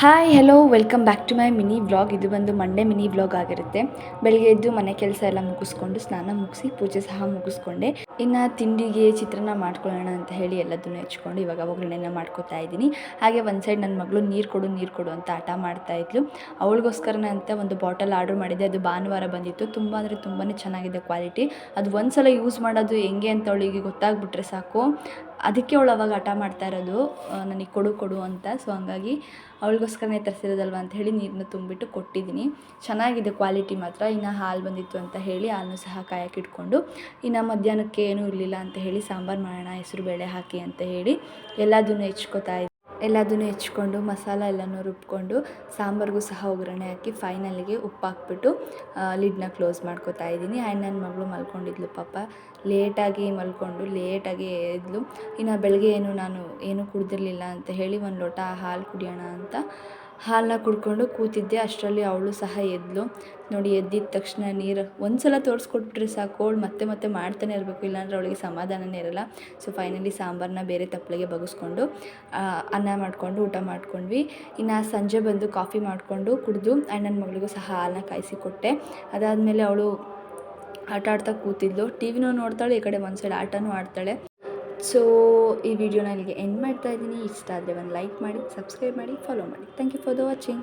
Hi hello welcome back to my mini vlog. ಇದು ಬಂದು Monday mini vlog ಆಗಿರುತ್ತೆ. ಬೆಳಗ್ಗೆ ಎದ್ದು ಮನೆ ಕೆಲಸ ಎಲ್ಲ ಮುಗಿಸ್ಕೊಂಡು ಸ್ನಾನ ಮುಗಿಸಿ ಪೂಜೆ ಸಹ ಮುಗಿಸ್ಕೊಂಡೆ. ಇನ್ನು ತಿಂಡಿಗೆ ಚಿತ್ರಾನ್ನ ಮಾಡ್ಕೊಳ್ಳೋಣ ಅಂತ ಹೇಳಿ ಎಲ್ಲದನ್ನು ಹೆಚ್ಕೊಂಡು ಇವಾಗ ಒಗ್ಗರಣೆನ ಮಾಡ್ಕೊತಾ ಇದ್ದೀನಿ. ಹಾಗೆ ಒಂದು ಸೈಡ್ ನನ್ನ ಮಗಳು ನೀರು ಕೊಡು ಅಂತ ಹಠ ಮಾಡ್ತಾಯಿದ್ಲು. ಅವಳಿಗೋಸ್ಕರನೇ ಅಂತ ಒಂದು ಬಾಟಲ್ ಆರ್ಡ್ರ್ ಮಾಡಿದ್ದೆ. ಅದು ಭಾನುವಾರ ಬಂದಿತ್ತು. ತುಂಬ ಅಂದರೆ ತುಂಬಾ ಚೆನ್ನಾಗಿದೆ ಕ್ವಾಲಿಟಿ. ಅದು ಒಂದು ಸಲ ಯೂಸ್ ಮಾಡೋದು ಹೆಂಗೆ ಅಂತ ಅವಳಿಗೆ ಗೊತ್ತಾಗ್ಬಿಟ್ರೆ ಸಾಕು, ಅದಕ್ಕೆ ಅವಳು ಅವಾಗ ಹಠ ಮಾಡ್ತಾ ಇರೋದು ನನಗೆ ಕೊಡು ಅಂತ. ಸೊ ಹಂಗಾಗಿ ಅವಳಿಗೋಸ್ಕರನೇ ತರಿಸಿರೋದಲ್ವ ಅಂತ ಹೇಳಿ ನೀರನ್ನ ತುಂಬಿಟ್ಟು ಕೊಟ್ಟಿದ್ದೀನಿ. ಚೆನ್ನಾಗಿದೆ ಕ್ವಾಲಿಟಿ ಮಾತ್ರ. ಇನ್ನು ಹಾಲು ಬಂದಿತ್ತು ಅಂತ ಹೇಳಿ ಹಾಲನ್ನು ಸಹ ಕಾಯಕ್ಕೆ ಇಟ್ಕೊಂಡು, ಇನ್ನು ಮಧ್ಯಾಹ್ನಕ್ಕೆ ಏನೂ ಇರಲಿಲ್ಲ ಅಂತ ಹೇಳಿ ಸಾಂಬಾರು ಮಾಡೋಣ ಹೆಸರುಬೇಳೆ ಹಾಕಿ ಅಂತ ಹೇಳಿ ಎಲ್ಲದನ್ನು ಹೆಚ್ಕೊಂಡು ಮಸಾಲ ಎಲ್ಲನೂ ರುಬ್ಕೊಂಡು ಸಾಂಬಾರಿಗೂ ಸಹ ಒಗ್ಗರಣೆ ಹಾಕಿ ಫೈನಲಿಗೆ ಉಪ್ಪು ಹಾಕ್ಬಿಟ್ಟು ಲಿಡ್ನ ಕ್ಲೋಸ್ ಮಾಡ್ಕೊತಾ ಇದ್ದೀನಿ. ಆ್ಯಂಡ್ ನನ್ನ ಮಗಳು ಮಲ್ಕೊಂಡಿದ್ಲು ಪಾಪ. ಲೇಟಾಗಿ ಮಲ್ಕೊಂಡು ಲೇಟಾಗಿ ಎದ್ಲು. ಇನ್ನು ಬೆಳಗ್ಗೆ ನಾನು ಏನೂ ಕುಡ್ದಿರಲಿಲ್ಲ ಅಂತ ಹೇಳಿ ಒಂದು ಲೋಟ ಹಾಲು ಕುಡಿಯೋಣ ಅಂತ ಹಾಲನ್ನ ಕುಡ್ಕೊಂಡು ಕೂತಿದ್ದೆ. ಅಷ್ಟರಲ್ಲಿ ಅವಳು ಸಹ ಎದ್ಲು. ನೋಡಿ, ಎದ್ದಿದ ತಕ್ಷಣ ನೀರು ಒಂದು ಸಲ ತೋರಿಸ್ಕೊಟ್ಬಿಟ್ರೆ ಸಾಕು, ಅವಳು ಮತ್ತೆ ಮಾಡ್ತಾನೆ ಇರಬೇಕು, ಇಲ್ಲಾಂದರೆ ಅವಳಿಗೆ ಸಮಾಧಾನನೇ ಇರೋಲ್ಲ. ಸೊ ಫೈನಲಿ ಸಾಂಬಾರನ್ನ ಬೇರೆ ತಪ್ಪಲೆಗೆ ಬಗ್ಗಿಸ್ಕೊಂಡು ಅನ್ನ ಮಾಡಿಕೊಂಡು ಊಟ ಮಾಡ್ಕೊಂಡ್ವಿ. ಇನ್ನು ಸಂಜೆ ಬಂದು ಕಾಫಿ ಮಾಡಿಕೊಂಡು ಕುಡಿದು ಆ್ಯಂಡ್ ನನ್ನ ಮಗಳಿಗೂ ಸಹ ಹಾಲನ್ನ ಕಾಯಿಸಿ ಕೊಟ್ಟೆ. ಅದಾದಮೇಲೆ ಅವಳು ಆಟ ಆಡ್ತಾ ಕೂತಿದ್ಲು. ಟಿ ವಿನೂ ನೋಡ್ತಾಳೆ, ಈ ಕಡೆ ಒಂದು ಸೈಡ್ ಆಟನೂ ಆಡ್ತಾಳೆ. ಸೊ ಈ ವಿಡಿಯೋನ ಇಲ್ಲಿಗೆ ಎಂಡ್ ಮಾಡ್ತಾ ಇದ್ದೀನಿ. ಇಷ್ಟ ಆದರೆ ಒಂದು ಲೈಕ್ ಮಾಡಿ, ಸಬ್ಸ್ಕ್ರೈಬ್ ಮಾಡಿ, ಫಾಲೋ ಮಾಡಿ. Thank you for the watching.